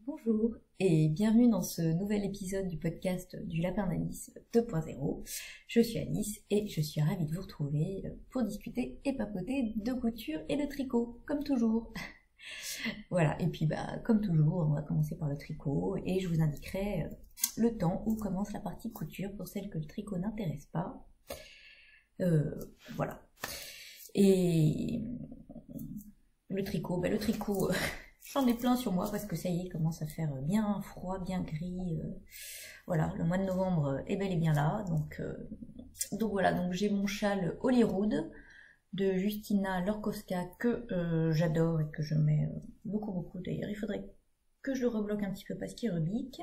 Bonjour et bienvenue dans ce nouvel épisode du podcast du Lapin d'Alice 2.0. Je suis Alice et je suis ravie de vous retrouver pour discuter et papoter de couture et de tricot, comme toujours. Voilà, et puis comme toujours, on va commencer par le tricot et je vous indiquerai le temps où commence la partie couture pour celles que le tricot n'intéresse pas. Voilà. Et le tricot, j'en ai plein sur moi parce que ça y est, il commence à faire bien froid, bien gris. Voilà, le mois de novembre est bel et bien là. Donc voilà, donc j'ai mon châle Holyrood de Justina Lorkowska que j'adore et que je mets beaucoup d'ailleurs. Il faudrait que je le rebloque un petit peu parce qu'il rebique.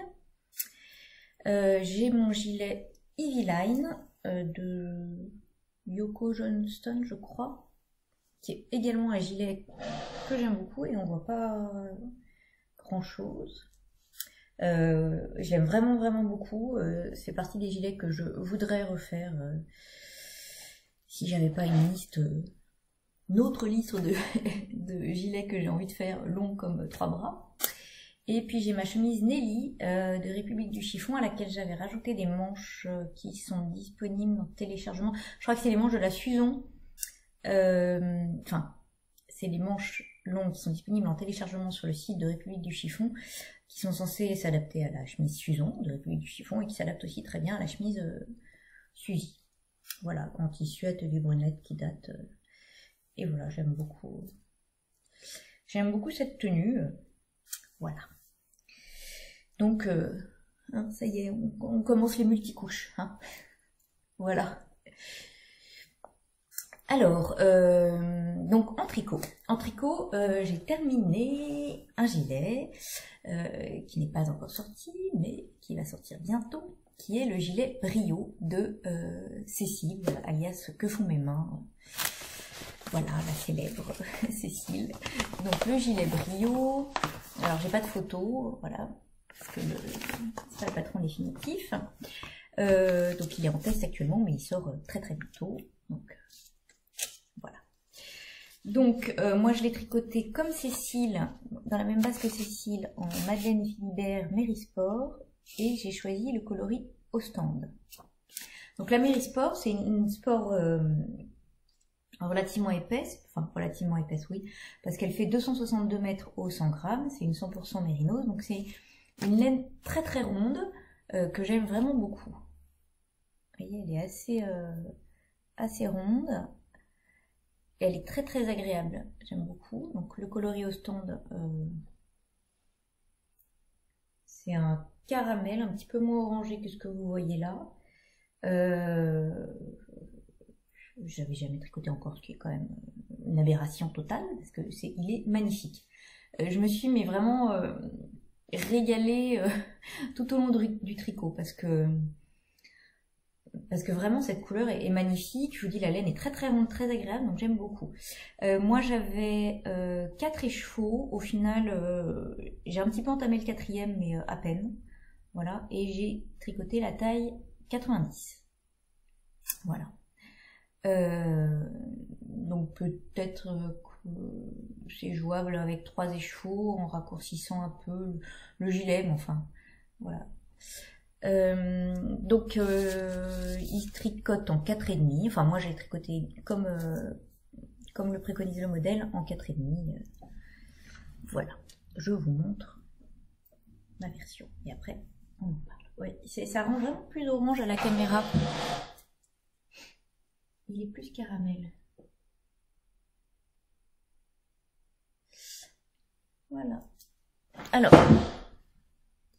J'ai mon gilet Eveline de Yoko Johnston, je crois, qui est également un gilet que j'aime beaucoup et on voit pas grand chose. J'aime vraiment beaucoup. C'est partie des gilets que je voudrais refaire si j'avais pas une autre liste de gilets que j'ai envie de faire longs comme 3 bras. Et puis j'ai ma chemise Nelly de République du Chiffon à laquelle j'avais rajouté des manches qui sont disponibles en téléchargement. Je crois que c'est les manches de la Suzon. C'est les manches longues qui sont disponibles en téléchargement sur le site de République du Chiffon, qui sont censées s'adapter à la chemise Suzon de République du Chiffon et qui s'adaptent aussi très bien à la chemise Suzy. Voilà, en tissu atelier brunette qui date. Et voilà, j'aime beaucoup cette tenue. Voilà. Donc, ça y est, on commence les multicouches. Hein. Voilà. Alors, donc en tricot, j'ai terminé un gilet qui n'est pas encore sorti, mais qui va sortir bientôt, qui est le gilet Brio de Cécile, alias Que font mes mains. Voilà, la célèbre Cécile. Donc le gilet Brio, alors j'ai pas de photo, voilà, parce que c'est pas le patron définitif. Donc il est en test actuellement, mais il sort très bientôt. Donc voilà. Donc moi je l'ai tricoté comme Cécile, dans la même base que Cécile, en Madeleine Philibert Mérisport, et j'ai choisi le coloris Ostende. Donc la Mérisport, c'est une sport relativement épaisse, oui, parce qu'elle fait 262 mètres au 100 grammes, c'est une 100% mérinos, donc c'est une laine très ronde que j'aime vraiment beaucoup. Vous voyez, elle est assez ronde. Et elle est très agréable, j'aime beaucoup. Donc le coloris Ostende, c'est un caramel, un petit peu moins orangé que ce que vous voyez là. J'avais jamais tricoté encore, ce qui est quand même une aberration totale, parce que il est magnifique. Je me suis vraiment régalée tout au long du tricot, parce que vraiment cette couleur est magnifique. Je vous dis, la laine est très ronde, très agréable, donc j'aime beaucoup. Moi j'avais 4 écheveaux, au final j'ai un petit peu entamé le 4e, mais à peine. Voilà, et j'ai tricoté la taille 90. Voilà. Donc peut-être que c'est jouable avec 3 écheveaux en raccourcissant un peu le gilet, mais enfin, voilà. Donc il tricote en 4,5. Enfin moi j'ai tricoté comme le préconise le modèle en 4,5. Voilà, je vous montre ma version et après on en parle. Ouais, ça rend vraiment plus orange à la caméra. Il est plus caramel. Voilà. Alors,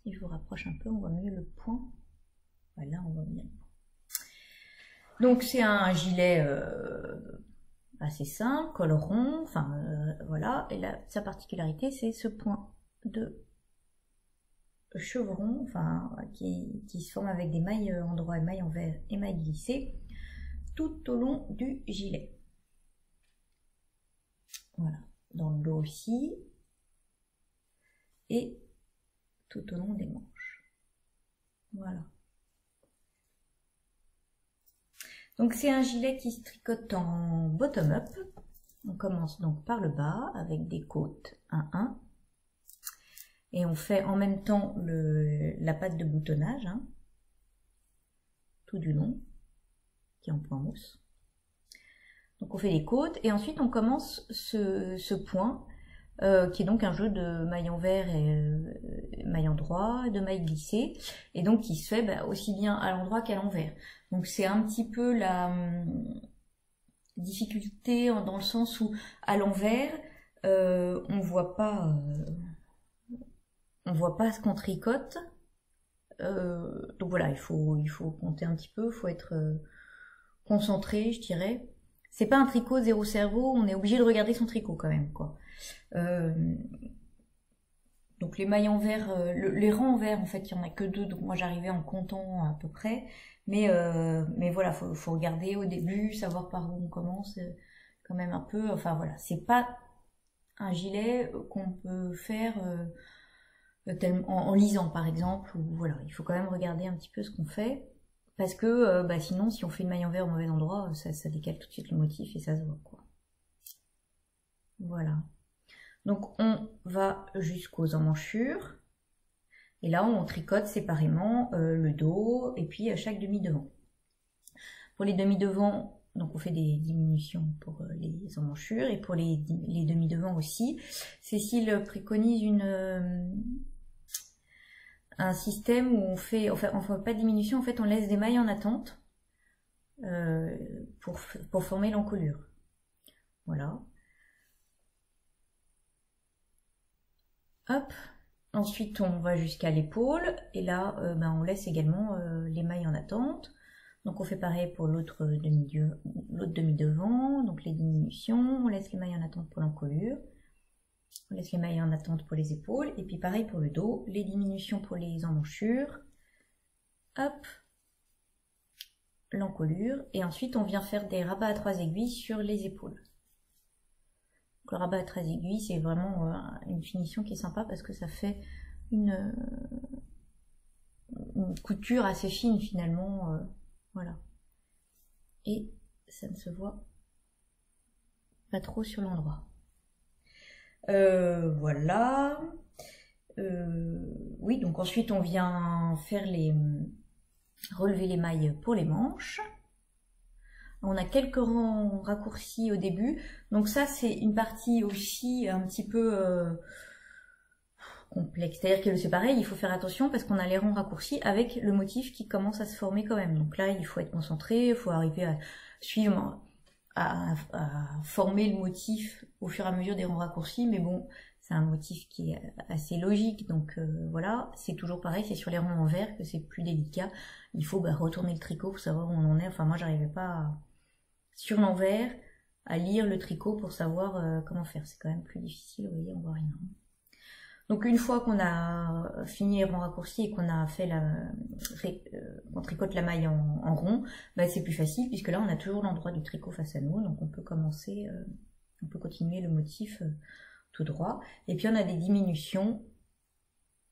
si je vous rapproche un peu, on voit mieux le point. Voilà, on voit bien. Donc c'est un gilet assez simple, col rond, enfin voilà. Et là, sa particularité, c'est ce point de chevron, enfin qui se forme avec des mailles endroit, mailles envers et mailles glissées tout au long du gilet. Voilà, dans le dos aussi et tout au long des manches. Voilà. Donc c'est un gilet qui se tricote en bottom-up. On commence donc par le bas avec des côtes 1-1. et on fait en même temps la patte de boutonnage, hein, tout du long, qui est en point mousse. Donc on fait les côtes et ensuite on commence ce point qui est donc un jeu de maille envers et maille endroit, de maille glissée, et donc qui se fait aussi bien à l'endroit qu'à l'envers. Donc c'est un petit peu la difficulté dans le sens où à l'envers on voit pas ce qu'on tricote. Donc voilà, il faut compter un petit peu, il faut être concentré, je dirais. C'est pas un tricot zéro cerveau, on est obligé de regarder son tricot quand même, quoi. Donc les mailles envers, les rangs envers, en fait, il y en a que 2, donc moi j'arrivais en comptant à peu près. Mais voilà, faut regarder au début, savoir par où on commence, quand même un peu. Enfin voilà, c'est pas un gilet qu'on peut faire en lisant par exemple, ou voilà, il faut quand même regarder un petit peu ce qu'on fait. Parce que sinon, si on fait une maille envers au mauvais endroit, ça décale tout de suite le motif et ça se voit, quoi. Voilà. Donc on va jusqu'aux emmanchures. Et là, on tricote séparément le dos et puis chaque demi-devant. Pour les demi-devants, donc on fait des diminutions pour les emmanchures et pour les demi-devants aussi. Cécile préconise un système où on fait pas de diminution, en fait on laisse des mailles en attente pour former l'encolure. Voilà. Hop. Ensuite on va jusqu'à l'épaule et là on laisse également les mailles en attente. Donc on fait pareil pour l'autre demi-devant, donc les diminutions, on laisse les mailles en attente pour l'encolure. On laisse les mailles en attente pour les épaules. Et puis pareil pour le dos. Les diminutions pour les emmanchures. Hop. L'encolure. Et ensuite, on vient faire des rabats à 3 aiguilles sur les épaules. Donc, le rabat à 13 aiguilles, c'est vraiment une finition qui est sympa parce que ça fait une couture assez fine finalement. Voilà. Et ça ne se voit pas trop sur l'endroit. Voilà. Oui, donc ensuite on vient faire relever les mailles pour les manches. On a quelques rangs raccourcis au début, donc ça c'est une partie aussi un petit peu complexe. C'est-à-dire que c'est pareil, il faut faire attention parce qu'on a les rangs raccourcis avec le motif qui commence à se former quand même. Donc là, il faut être concentré, il faut arriver à suivre, à former le motif au fur et à mesure des rangs raccourcis, mais bon, c'est un motif qui est assez logique, donc voilà, c'est toujours pareil, c'est sur les rangs envers que c'est plus délicat. Il faut retourner le tricot pour savoir où on en est. Enfin, moi, j'arrivais pas sur l'envers à lire le tricot pour savoir comment faire. C'est quand même plus difficile, vous voyez, on voit rien. Donc une fois qu'on a fini les rangs raccourcis et qu'on a on tricote la maille en rond, c'est plus facile puisque là on a toujours l'endroit du tricot face à nous, donc on peut commencer, on peut continuer le motif tout droit. Et puis on a des diminutions,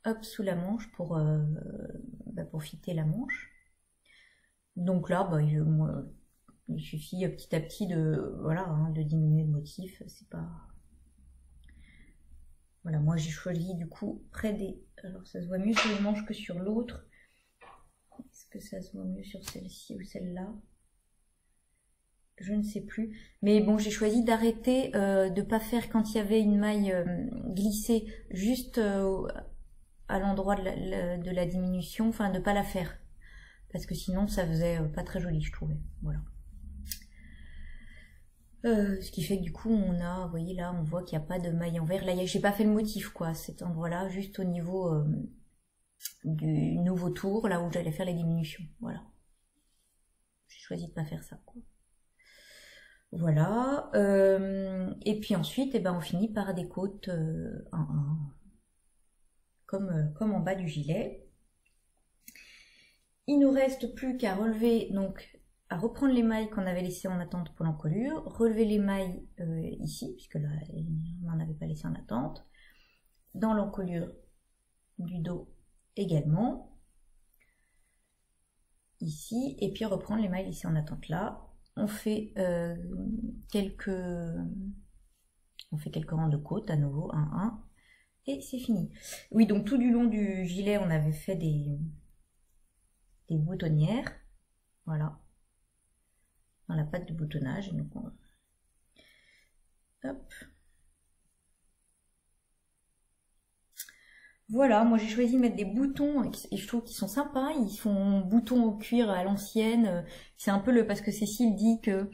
hop, sous la manche pour fitter la manche. Donc là, il suffit petit à petit de diminuer le motif, c'est pas... Voilà, moi j'ai choisi du coup près des... Alors ça se voit mieux sur une manche que sur l'autre. Est-ce que ça se voit mieux sur celle-ci ou celle-là? Je ne sais plus. Mais bon, j'ai choisi d'arrêter de pas faire quand il y avait une maille glissée juste à l'endroit de la diminution, enfin de pas la faire. Parce que sinon ça faisait pas très joli, je trouvais. Voilà. Ce qui fait que du coup on a, vous voyez là, on voit qu'il n'y a pas de maille envers. Là, j'ai pas fait le motif quoi, à cet endroit-là, juste au niveau du nouveau tour, là où j'allais faire les diminutions. Voilà. J'ai choisi de pas faire ça quoi. Voilà. Et puis ensuite, on finit par des côtes 1-1, comme en bas du gilet. Il nous reste plus qu'à relever donc à reprendre les mailles qu'on avait laissées en attente pour l'encolure, relever les mailles ici, puisque là, on n'en avait pas laissé en attente, dans l'encolure du dos également, ici, et puis reprendre les mailles laissées en attente là. On fait quelques rangs de côtes à nouveau, 1-1, et c'est fini. Oui, donc tout du long du gilet, on avait fait des boutonnières, voilà, dans la patte de boutonnage. Et donc hop. Voilà, moi j'ai choisi de mettre des boutons et je trouve qu'ils sont sympas. Ils font boutons au cuir à l'ancienne. C'est un peu parce que Cécile dit que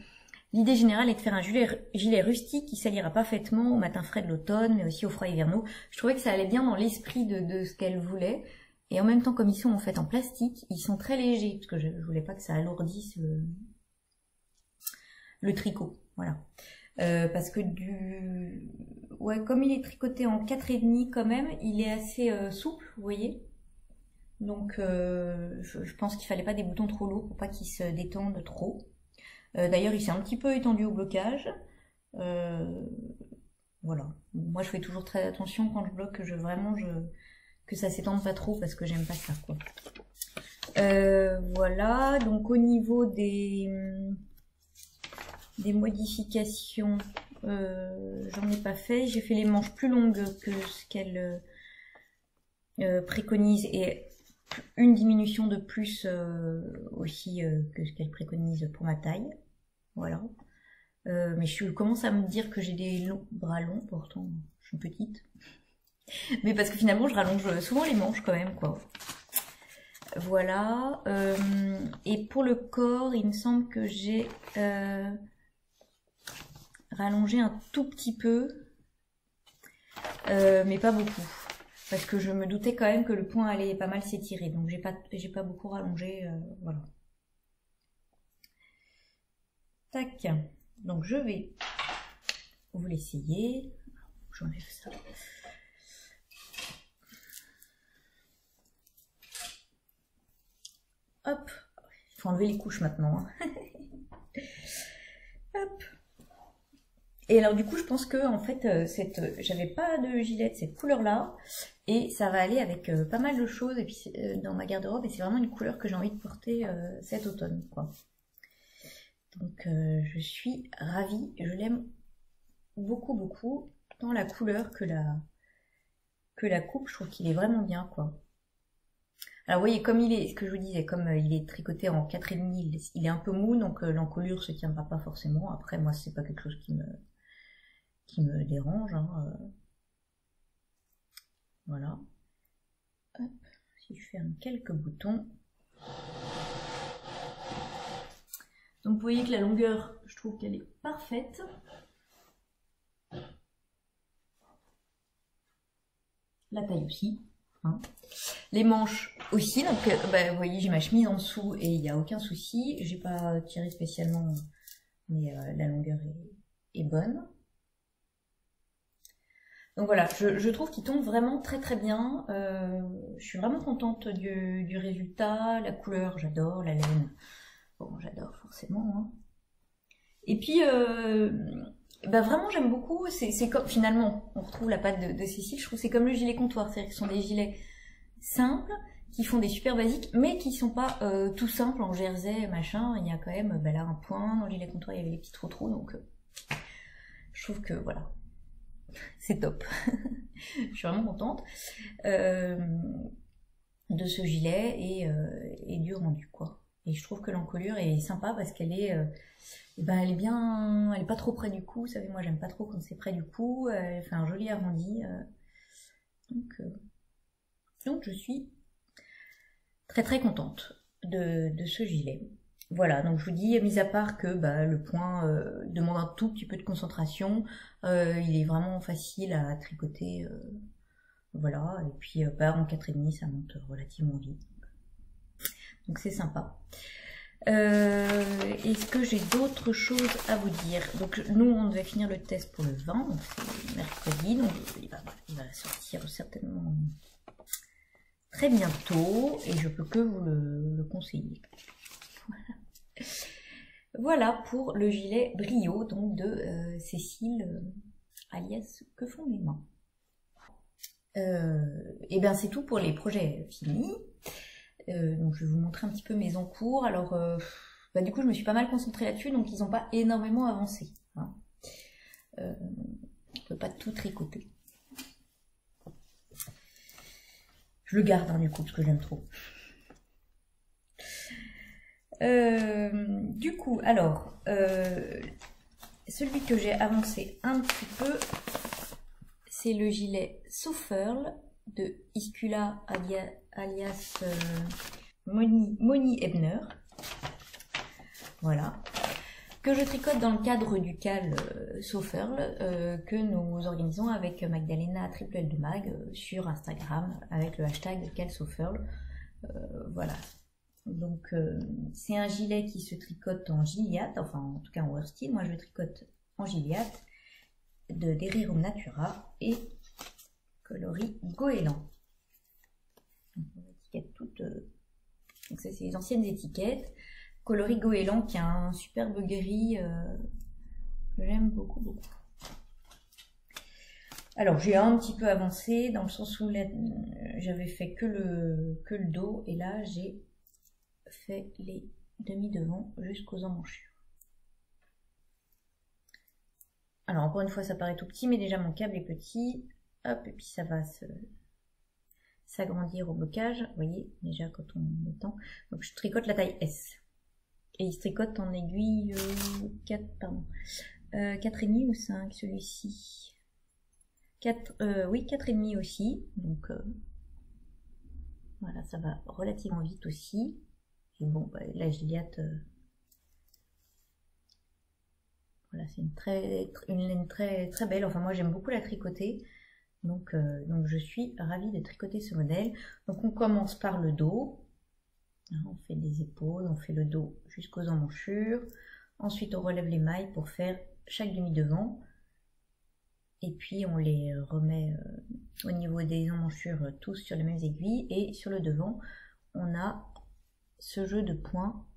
l'idée générale est de faire un gilet rustique qui s'alliera parfaitement au matin frais de l'automne, mais aussi au froid hivernaux. Je trouvais que ça allait bien dans l'esprit de ce qu'elle voulait. Et en même temps, comme ils sont en fait en plastique, ils sont très légers, parce que je voulais pas que ça alourdisse le tricot. Voilà. Parce que ouais, comme il est tricoté en 4,5 quand même, il est assez souple, vous voyez. Donc je pense qu'il fallait pas des boutons trop lourds pour pas qu'ils se détendent trop. D'ailleurs, il s'est un petit peu étendu au blocage. Voilà. Moi, je fais toujours très attention quand je bloque que ça s'étende pas trop parce que j'aime pas ça, quoi. Voilà. Donc au niveau des modifications, j'en ai pas fait. J'ai fait les manches plus longues que ce qu'elle préconise et une diminution de plus aussi que ce qu'elle préconise pour ma taille. Voilà. Mais je commence à me dire que j'ai des bras longs, pourtant je suis petite. Mais parce que finalement je rallonge souvent les manches quand même, quoi. Voilà. Et pour le corps, il me semble que j'ai rallongé un tout petit peu, mais pas beaucoup. Parce que je me doutais quand même que le point allait pas mal s'étirer. Donc j'ai pas beaucoup rallongé. Voilà. Tac. Donc je vais vous l'essayer. J'enlève ça. Hop. Il faut enlever les couches maintenant. Hop. Et alors du coup je pense que en fait j'avais pas de gilet de cette couleur là et ça va aller avec pas mal de choses et puis dans ma garde-robe et c'est vraiment une couleur que j'ai envie de porter cet automne, quoi. Donc je suis ravie, je l'aime beaucoup beaucoup, tant la couleur que la coupe, je trouve qu'il est vraiment bien, quoi. Alors vous voyez, comme il est, ce que je vous disais, comme il est tricoté en 4,5, il est un peu mou, donc l'encolure se tiendra pas forcément. Après moi c'est pas quelque chose qui me dérange, hein. Voilà. Hop, si je ferme quelques boutons. Donc vous voyez que la longueur, je trouve qu'elle est parfaite. La taille aussi, hein. Les manches aussi, donc vous voyez j'ai ma chemise en dessous et il n'y a aucun souci. J'ai pas tiré spécialement, mais la longueur est bonne. Donc voilà, je trouve qu'il tombe vraiment très très bien. Je suis vraiment contente du résultat. La couleur, j'adore. La laine, bon, j'adore forcément, hein. Et puis, vraiment j'aime beaucoup. C'est comme, finalement, on retrouve la patte de Cécile. Je trouve que c'est comme le gilet comptoir. C'est-à-dire que ce sont des gilets simples, qui font des super basiques, mais qui sont pas tout simples en jersey, machin. Il y a quand même là un point. Dans le gilet comptoir, il y avait les petits trous, donc je trouve que voilà. C'est top. Je suis vraiment contente de ce gilet et du rendu, quoi. Et je trouve que l'encolure est sympa parce qu'elle est, elle est bien, elle est pas trop près du cou. Vous savez, moi j'aime pas trop quand c'est près du cou. Elle fait un joli arrondi. Donc je suis très très contente de ce gilet. Voilà, donc je vous dis, mis à part que le point demande un tout petit peu de concentration, il est vraiment facile à tricoter, voilà, et puis en 4,5 ça monte relativement vite, donc c'est sympa. Est-ce que j'ai d'autres choses à vous dire? Donc nous on devait finir le test pour le 20, donc c'est mercredi, donc il va sortir certainement très bientôt, et je peux que vous le conseiller. Voilà pour le gilet Brio, donc de Cécile, alias Que font mes mains. Et bien c'est tout pour les projets finis. Donc je vais vous montrer un petit peu mes encours. Alors du coup je me suis pas mal concentrée là-dessus, donc ils n'ont pas énormément avancé, hein. On peut pas tout tricoter. Je le garde hein, du coup parce que j'aime trop. Du coup, alors, celui que j'ai avancé un petit peu, c'est le gilet So Furl de Iskula alias Moni Ebner. Voilà. Que je tricote dans le cadre du cal So Furl que nous organisons avec Magdalena Triple L de Mag sur Instagram avec le hashtag cal So Furl. Voilà. Donc c'est un gilet qui se tricote en gilliatt, enfin en tout cas en worsted. Moi je le tricote en gilliatt de Derirum Natura et coloris goéland. Étiquette toute, donc ça c'est les anciennes étiquettes. Coloris goéland qui a un superbe gris que j'aime beaucoup beaucoup. Alors j'ai un petit peu avancé dans le sens où j'avais fait que le dos et là j'ai fait les demi-devants jusqu'aux emmanchures. Alors encore une fois ça paraît tout petit mais déjà mon câble est petit. Hop, et puis ça va s'agrandir au blocage. Vous voyez déjà quand on étend. Donc je tricote la taille S. Et il se tricote en aiguille 4, pardon. 4,5 ou 5 celui-ci. 4, oui 4,5 aussi. Donc voilà, ça va relativement vite aussi. Et bon, bah, la gilliatt, voilà, c'est une laine très belle. Enfin, moi, j'aime beaucoup la tricoter. Donc je suis ravie de tricoter ce modèle. Donc, on commence par le dos. On fait des épaules, on fait le dos jusqu'aux emmanchures. Ensuite, on relève les mailles pour faire chaque demi-devant. Et puis, on les remet au niveau des emmanchures tous sur les mêmes aiguilles. Et sur le devant, on a ce jeu de points,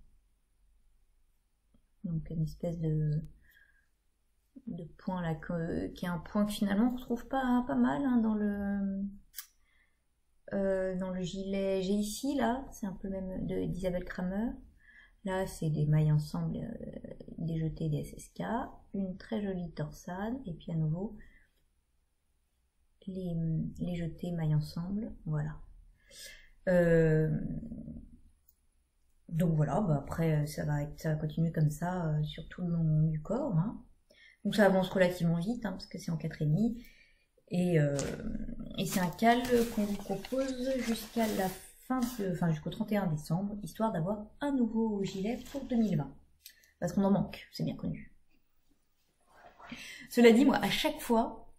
donc une espèce de point là qui est un point que finalement on retrouve pas mal hein, dans le gilet. J'ai ici là, c'est un peu même d'Isabelle Kramer. Là c'est des mailles ensemble, des jetés des SSK, une très jolie torsade et puis à nouveau les jetés mailles ensemble. Voilà. Donc voilà, bah après ça va continuer comme ça sur tout le long du corps. Hein. Donc ça avance relativement vite hein, parce que c'est en 4,5. Et c'est un cal qu'on vous propose jusqu'à la fin, jusqu'au 31 décembre, histoire d'avoir un nouveau gilet pour 2020. Parce qu'on en manque, c'est bien connu. Cela dit, moi, à chaque fois,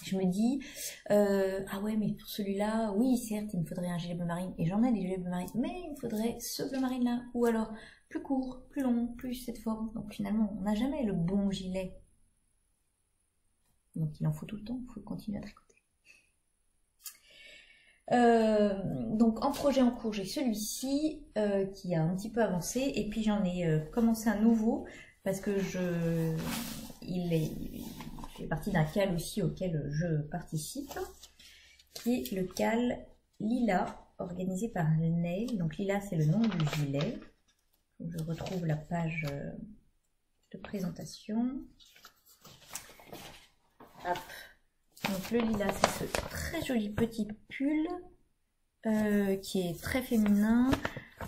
je me dis, ah ouais, mais pour celui-là, oui, certes, il me faudrait un gilet bleu marine, et j'en ai des gilets bleu marine, mais il me faudrait ce bleu marine là, ou alors plus court, plus long, plus cette forme. Donc finalement, on n'a jamais le bon gilet. Donc il en faut tout le temps, il faut continuer à tricoter. Donc en projet en cours, j'ai celui-ci qui a un petit peu avancé, et puis j'en ai commencé un nouveau, parce que il fait partie d'un cal aussi auquel je participe, qui est le cal Lila, organisé par Nail. Donc Lila, c'est le nom du gilet. Je retrouve la page de présentation. Hop. Donc le Lila, c'est ce très joli petit pull qui est très féminin,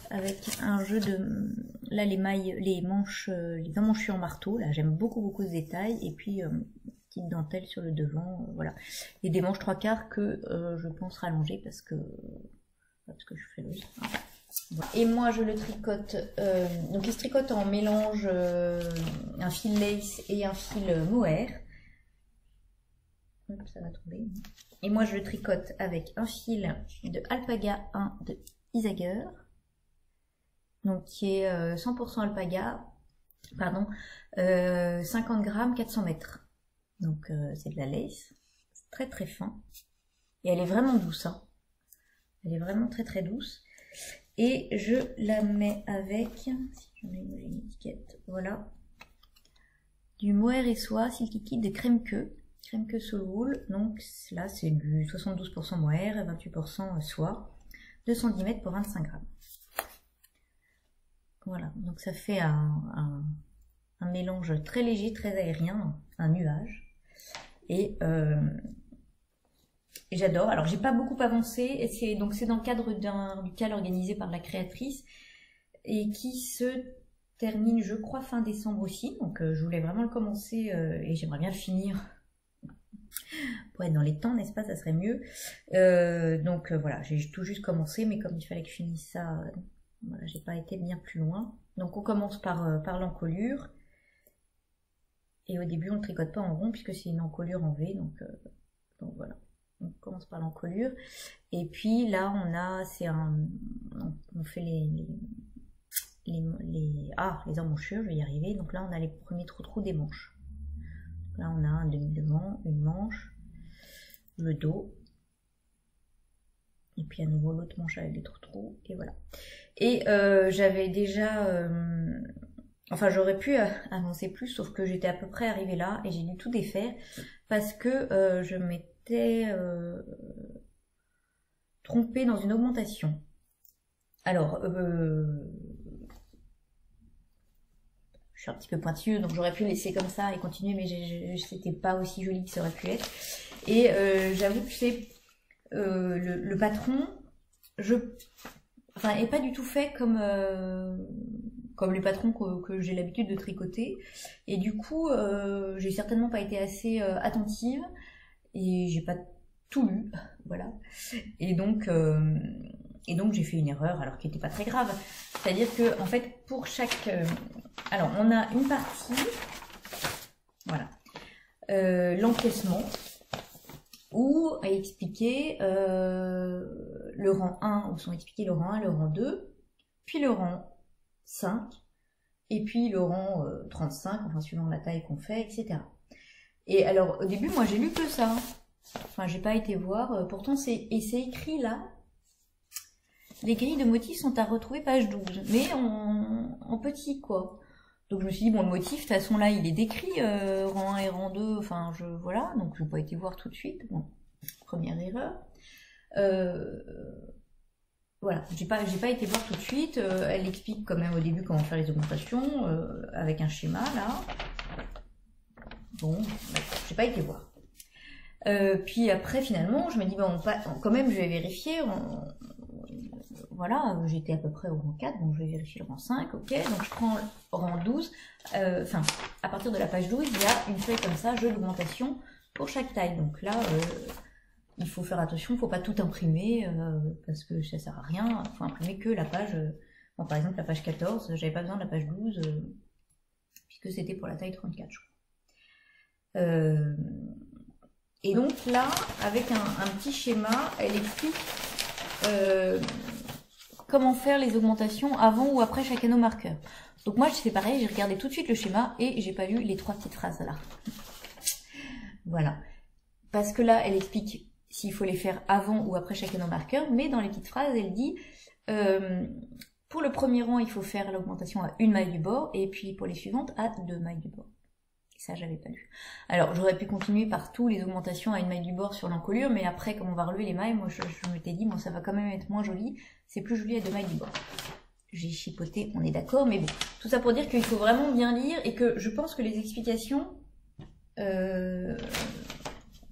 avec un jeu de... Là, les mailles, les manches, les emmanchures en marteau. Là, j'aime beaucoup ce détail. Et puis, petite dentelle sur le devant. Voilà. Et des manches 3/4 que je pense rallonger parce que je fais le... Voilà. Et moi, je le tricote. Donc, il se tricote en mélange un fil lace et un fil mohair. Hop, ça va tomber. Et moi, je le tricote avec un fil de Alpaga 1 de Isager. Donc qui est 100% alpaga, pardon, 50 grammes, 400 mètres. Donc c'est de la lace, c'est très fin. Et elle est vraiment douce, hein. Elle est vraiment très douce. Et je la mets avec, si j'en ai une étiquette, voilà, du mohair et soie Silky Kid de crème queue Soul Wool. Donc là c'est du 72% mohair et 28% soie, 210 mètres pour 25 grammes. Voilà, donc ça fait un mélange très léger, très aérien, un nuage. Et Et j'adore. Alors j'ai pas beaucoup avancé, et c'est dans le cadre du CAL organisé par la créatrice et qui se termine, je crois, fin décembre aussi. Donc je voulais vraiment le commencer et j'aimerais bien le finir pour être dans les temps, n'est-ce pas? Ça serait mieux. Donc voilà, j'ai tout juste commencé, mais comme il fallait que je finisse ça, voilà, j'ai pas été bien plus loin. Donc on commence par l'encolure. Et au début, on ne tricote pas en rond puisque c'est une encolure en V, donc voilà. On commence par l'encolure. Et puis là, on fait les emmanchures, je vais y arriver. Donc là, on a les premiers trous des manches. Donc là, on a un demi-devant, une manche, le dos. Et puis à nouveau l'autre manche avec les trous, et voilà. Et j'avais déjà... Enfin, j'aurais pu avancer plus, sauf que j'étais à peu près arrivée là, et j'ai dû tout défaire, parce que je m'étais trompée dans une augmentation. Alors, je suis un petit peu pointilleuse, donc j'aurais pu laisser comme ça et continuer, mais c'était pas aussi joli que ça aurait pu être. Et j'avoue que c'est le patron, est pas du tout fait comme les patrons que j'ai l'habitude de tricoter. Et du coup, j'ai certainement pas été assez attentive et j'ai pas tout lu, voilà. Et donc j'ai fait une erreur, alors qui n'était pas très grave. C'est-à-dire que, en fait, pour chaque... alors, on a une partie, voilà, l'encaissement, où est expliqué le rang 1, où sont expliqués le rang 1, le rang 2, puis le rang 5, et puis le rang 35, enfin suivant la taille qu'on fait, etc. Et alors, au début, moi, j'ai lu que ça. Enfin, j'ai pas été voir. Pourtant, c'est écrit là. Les grilles de motifs sont à retrouver page 12, mais en petit, quoi. Donc je me suis dit, bon, le motif, de toute façon, là, il est décrit, rang 1 et rang 2, enfin, voilà, donc je n'ai pas été voir tout de suite. Bon, première erreur. Voilà, j'ai pas été voir tout de suite. Elle explique quand même au début comment faire les augmentations, avec un schéma, là. Bon, j'ai pas été voir. Puis après, finalement, je me dis, bon, quand même, je vais vérifier. Voilà, j'étais à peu près au rang 4, donc je vais vérifier le rang 5, ok, donc je prends le rang 12, à partir de la page 12, il y a une feuille comme ça, jeu d'augmentation pour chaque taille, donc là, il faut faire attention, il ne faut pas tout imprimer, parce que ça sert à rien, il faut imprimer que la page, bon, par exemple la page 14, j'avais pas besoin de la page 12, puisque c'était pour la taille 34, je crois. Et donc là, avec un petit schéma, elle explique comment faire les augmentations avant ou après chaque anneau marqueur. Donc moi, je fais pareil, j'ai regardé tout de suite le schéma et j'ai pas lu les 3 petites phrases là. Voilà. Parce que là, elle explique s'il faut les faire avant ou après chaque anneau marqueur, mais dans les petites phrases, elle dit pour le premier rang, il faut faire l'augmentation à 1 maille du bord, et puis pour les suivantes, à 2 mailles du bord. Ça, j'avais pas lu. Alors, j'aurais pu continuer par tous les augmentations à 1 maille du bord sur l'encolure, mais après, comme on va relever les mailles, moi, je m'étais dit, bon, ça va quand même être moins joli. C'est plus joli à 2 mailles du bord. J'ai chipoté, on est d'accord, mais bon. Tout ça pour dire qu'il faut vraiment bien lire, et que je pense que les explications,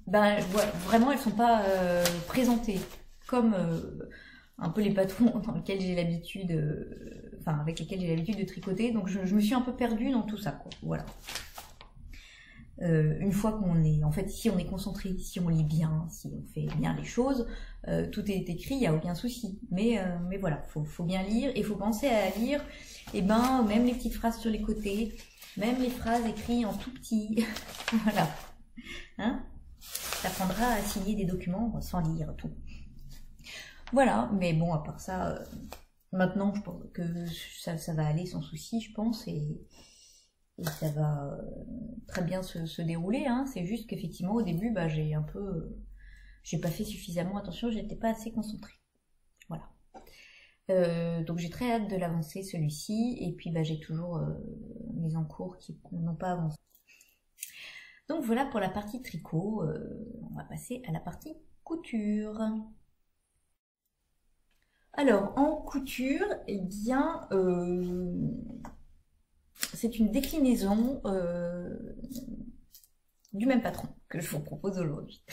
vraiment, elles sont pas présentées comme un peu les patrons dans lesquels j'ai l'habitude, avec lesquels j'ai l'habitude de tricoter. Donc, je me suis un peu perdue dans tout ça, quoi. Voilà. Une fois qu'on est, en fait, si on est concentré, si on lit bien, si on fait bien les choses, tout est écrit, il n'y a aucun souci. Mais voilà, faut bien lire, et faut penser à lire, même les petites phrases sur les côtés, même les phrases écrites en tout petit. Voilà. Hein? Ça apprendra à signer des documents sans lire tout. Voilà, mais bon, à part ça, maintenant, je pense que ça va aller sans souci, je pense, et ça va très bien se dérouler, hein. C'est juste qu'effectivement au début j'ai pas fait suffisamment attention, j'étais pas assez concentrée, voilà. Donc j'ai très hâte de l'avancer celui-ci, et puis j'ai toujours mes encours qui n'ont pas avancé. Donc voilà pour la partie tricot. On va passer à la partie couture. Alors en couture, eh bien c'est une déclinaison du même patron que je vous propose aujourd'hui.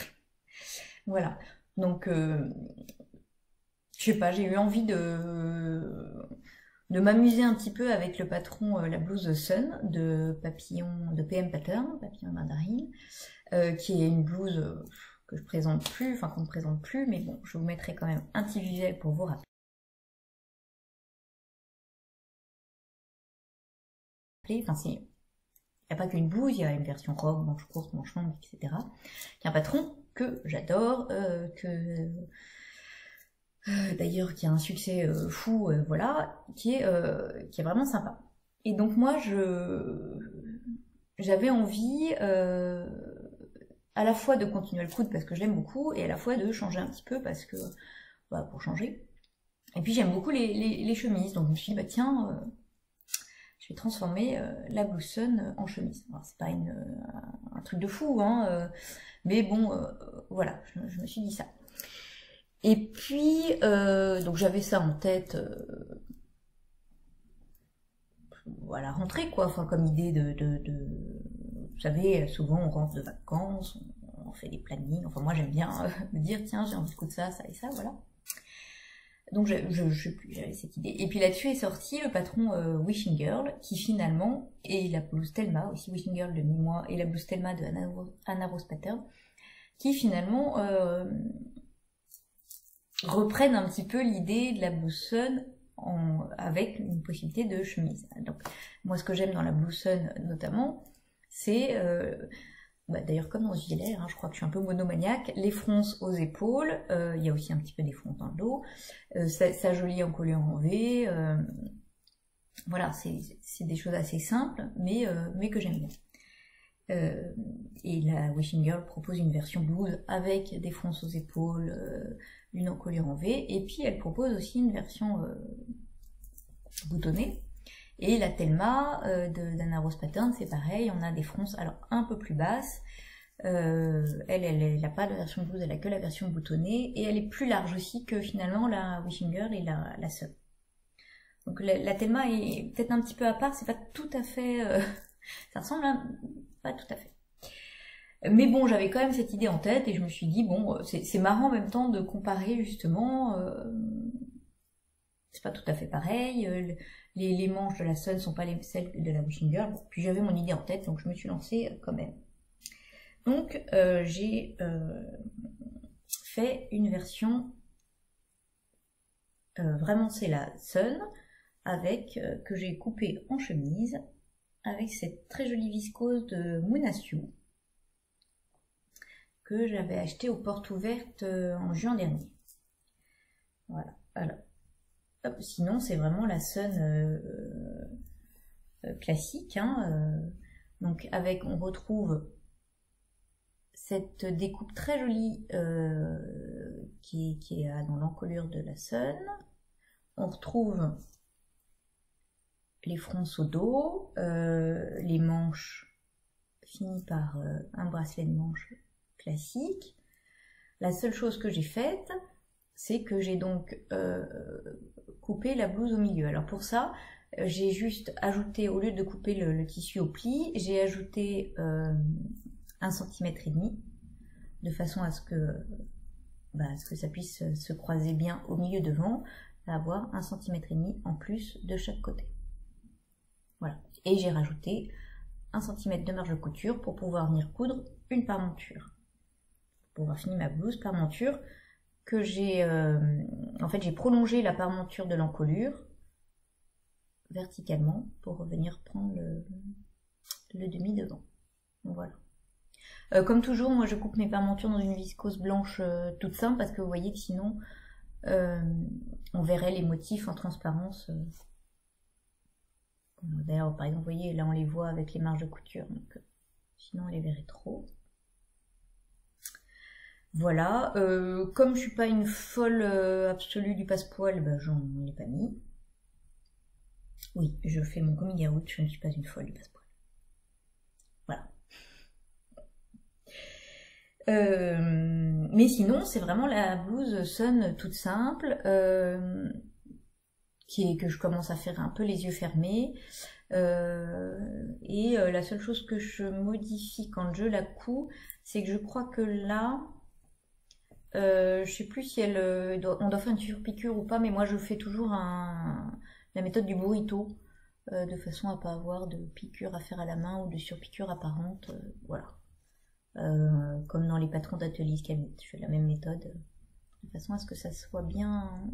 Voilà. Donc, je sais pas, j'ai eu envie de m'amuser un petit peu avec le patron, la blouse Sun de Papillon, de PM Pattern, Papillon Mandarine, qui est une blouse que je présente plus, enfin qu'on ne présente plus, mais bon, je vous mettrai quand même un petit visuel pour vous rappeler. Enfin, il n'y a pas qu'une blouse, il y a une version robe, manche courte, manche longue, etc. Il y a un patron que j'adore, d'ailleurs qui a un succès fou, voilà, qui est vraiment sympa. Et donc moi, j'avais envie à la fois de continuer à le coudre parce que je l'aime beaucoup, et à la fois de changer un petit peu parce que, bah, pour changer. Et puis j'aime beaucoup les chemises, donc je me suis dit, bah tiens, je vais transformer la blouse Sun en chemise. Alors c'est pas un truc de fou, hein, mais bon, voilà, je me suis dit ça. Et puis, donc j'avais ça en tête, à la rentrée, quoi, enfin comme idée vous savez, souvent on rentre de vacances, on fait des plannings, enfin moi j'aime bien me dire, tiens, j'ai envie de coudre ça, ça et ça, voilà. Donc je sais plus, j'avais cette idée. Et puis là-dessus est sorti le patron Wishing Girl, qui finalement, et la blouse Thelma, aussi Wishing Girl de Mimois, et la blouse Thelma de Anna Rose Pattern, qui finalement reprennent un petit peu l'idée de la blouse Sun avec une possibilité de chemise. Donc moi ce que j'aime dans la blouse Sun notamment, c'est, d'ailleurs comme dans ce gilet, hein, je crois que je suis un peu monomaniaque, les fronces aux épaules, il y a aussi un petit peu des fronces dans le dos, ça jolie encolure en V, voilà, c'est des choses assez simples, mais que j'aime bien. Et la Wishing Girl propose une version blouse avec des fronces aux épaules, une encolure en V, et puis elle propose aussi une version boutonnée. Et la Thelma d'Anna Rose Pattern, c'est pareil, on a des fronces alors un peu plus basses. Elle n'a pas de version blouse, elle a que la version boutonnée, et elle est plus large aussi que finalement la Wishing Girl et la Sun. Donc la Thelma est peut-être un petit peu à part, c'est pas tout à fait... ça ressemble à... pas tout à fait. Mais bon, j'avais quand même cette idée en tête, et je me suis dit, bon, c'est marrant en même temps de comparer justement... c'est pas tout à fait pareil, les manches de la Sun sont pas celles de la Wishing Girl, bon, puis j'avais mon idée en tête, donc je me suis lancée quand même. Donc j'ai fait une version, vraiment c'est la Sun, avec que j'ai coupée en chemise, avec cette très jolie viscose de Moonasio, que j'avais acheté aux portes ouvertes en juin dernier. Voilà, alors. Hop, sinon c'est vraiment la Sun classique, hein, donc avec, on retrouve cette découpe très jolie qui est dans l'encolure de la Sun. On retrouve les fronces au dos, les manches finies par un bracelet de manche classique. La seule chose que j'ai faite, c'est que j'ai donc coupé la blouse au milieu. Alors pour ça, j'ai juste ajouté, au lieu de couper le tissu au pli, j'ai ajouté 1,5 cm, de façon à ce que ça puisse se croiser bien au milieu devant, à avoir 1,5 cm en plus de chaque côté. Voilà. Et j'ai rajouté 1 cm de marge de couture pour pouvoir venir coudre une parmenture. Pour pouvoir finir ma blouse parmenture, que j'ai en fait j'ai prolongé la parmenture de l'encolure verticalement pour venir prendre le demi devant. Donc voilà. Comme toujours, moi je coupe mes parmentures dans une viscose blanche toute simple, parce que vous voyez que sinon on verrait les motifs en transparence. D'ailleurs, par exemple, vous voyez, là on les voit avec les marges de couture, donc sinon on les verrait trop. Voilà, comme je suis pas une folle absolue du passepoil, ben, j'en ai pas mis. Oui, je fais mon coming out, je ne suis pas une folle du passepoil. Voilà. Mais sinon, c'est vraiment la blouse Sun toute simple, que je commence à faire un peu les yeux fermés. Et la seule chose que je modifie quand je la couds, c'est que je crois que là, Je sais plus si on doit faire une surpiqûre ou pas, mais moi je fais toujours la méthode du burrito, de façon à pas avoir de piqûre à faire à la main ou de surpiqûre apparente, voilà. Comme dans les patrons d'atelier Scamit, je fais la même méthode, de façon à ce que ça soit bien,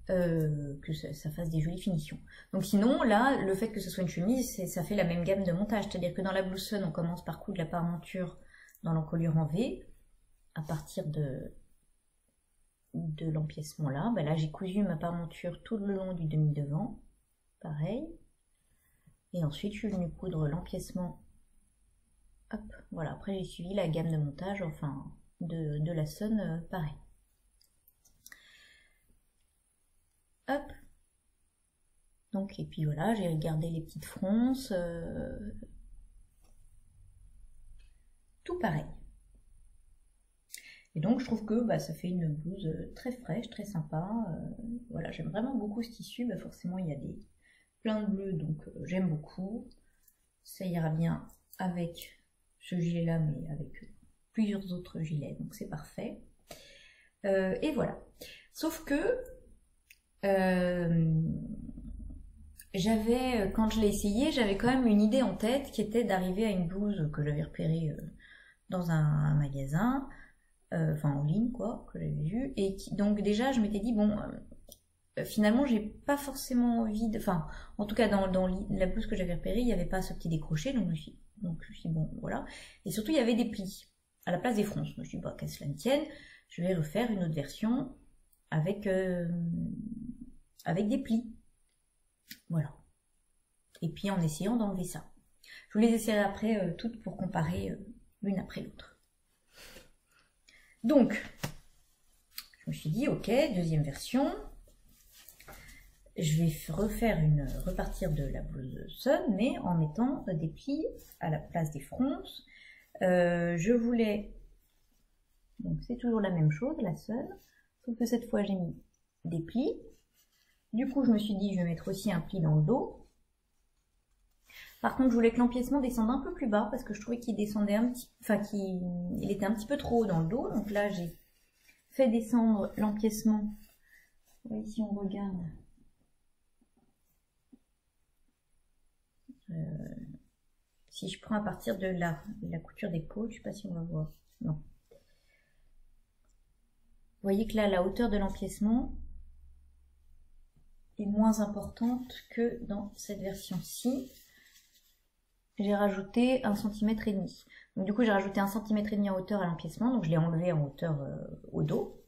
que ça fasse des jolies finitions. Donc sinon, là, le fait que ce soit une chemise, ça fait la même gamme de montage, c'est-à-dire que dans la blouse Sun, on commence par coudre la parmenture dans l'encolure en V, à partir de l'empiècement là. Ben là, j'ai cousu ma parmenture tout le long du demi-devant, pareil. Et ensuite, je suis venue coudre l'empiècement. Hop, voilà. Après, j'ai suivi la gamme de montage, enfin, de la Sun, pareil. Hop. Donc, et puis voilà, j'ai gardé les petites fronces. Tout pareil. Et donc je trouve que bah, ça fait une blouse très fraîche, très sympa. Voilà, j'aime vraiment beaucoup ce tissu. Bah, forcément, il y a plein de bleus, donc j'aime beaucoup. Ça ira bien avec ce gilet-là, mais avec plusieurs autres gilets, donc c'est parfait. Et voilà. Sauf que quand je l'ai essayé, j'avais quand même une idée en tête qui était d'arriver à une blouse que j'avais repérée dans un magasin, enfin en ligne quoi, que j'avais vu, et donc déjà je m'étais dit bon, finalement j'ai pas forcément envie de, enfin en tout cas dans la blouse que j'avais repérée, il n'y avait pas ce petit décroché, donc je me suis dit bon voilà, et surtout il y avait des plis à la place des fronces. Je me suis dit bah qu'à cela ne tienne, je vais refaire une autre version avec des plis, voilà, et puis en essayant d'enlever ça. Je vous les essaierai après toutes pour comparer l'une après l'autre. Donc, je me suis dit, ok, deuxième version, je vais repartir de la blouse Sun, mais en mettant des plis à la place des fronces. Je voulais, donc c'est toujours la même chose, la Sun, sauf que cette fois j'ai mis des plis. Du coup, je me suis dit, je vais mettre aussi un pli dans le dos. Par contre, je voulais que l'empiècement descende un peu plus bas parce que je trouvais qu'il descendait il était un petit peu trop haut dans le dos. Donc là, j'ai fait descendre l'empiècement. Ici, on regarde. Si je prends à partir de là, la couture d'épaule, je ne sais pas si on va voir. Non. Vous voyez que là, la hauteur de l'empiècement est moins importante que dans cette version-ci. J'ai rajouté 1,5 cm. Donc du coup, j'ai rajouté 1,5 cm en hauteur à l'empiècement, donc je l'ai enlevé en hauteur au dos.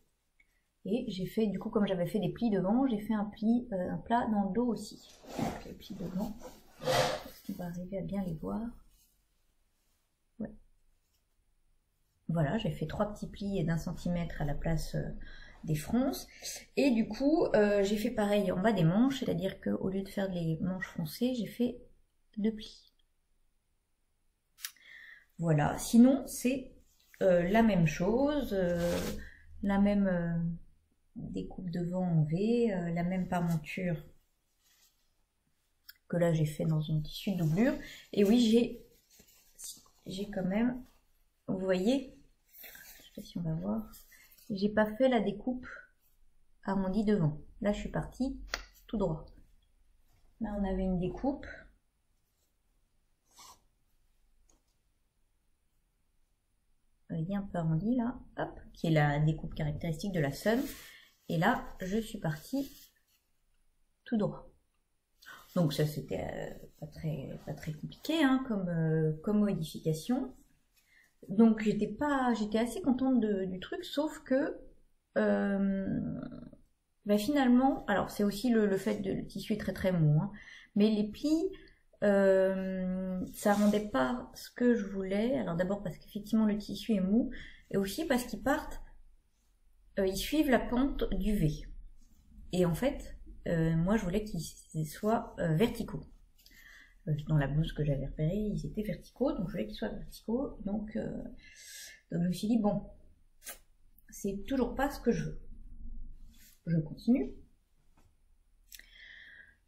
Et j'ai fait, du coup, comme j'avais fait des plis devant, j'ai fait un plat dans le dos aussi. Donc les plis devant, on va arriver à bien les voir. Ouais. Voilà, j'ai fait 3 petits plis d'1 cm à la place des fronces. Et du coup, j'ai fait pareil en bas des manches, c'est-à-dire qu'au lieu de faire les manches froncées, j'ai fait 2 plis. Voilà, sinon c'est la même chose, la même découpe devant en V, la même parmenture que là j'ai fait dans un tissu de doublure. Et oui, j'ai quand même, vous voyez, je sais pas si on va voir, j'ai pas fait la découpe arrondie devant. Là je suis partie tout droit. Là on avait une découpe. Un peu arrondi là, hop, qui est la découpe caractéristique de la Sun. Et là, je suis partie tout droit. Donc ça, c'était pas très compliqué hein, comme modification. Donc j'étais assez contente du truc, sauf que finalement, alors c'est aussi le fait que le tissu est très mou, hein, mais les plis, ça rendait pas ce que je voulais. Alors d'abord parce qu'effectivement le tissu est mou, et aussi parce qu'ils ils suivent la pente du V. Et en fait, moi je voulais qu'ils soient verticaux. Dans la blouse que j'avais repérée, ils étaient verticaux, donc je voulais qu'ils soient verticaux. Donc je me suis dit bon, c'est toujours pas ce que je veux. Je continue.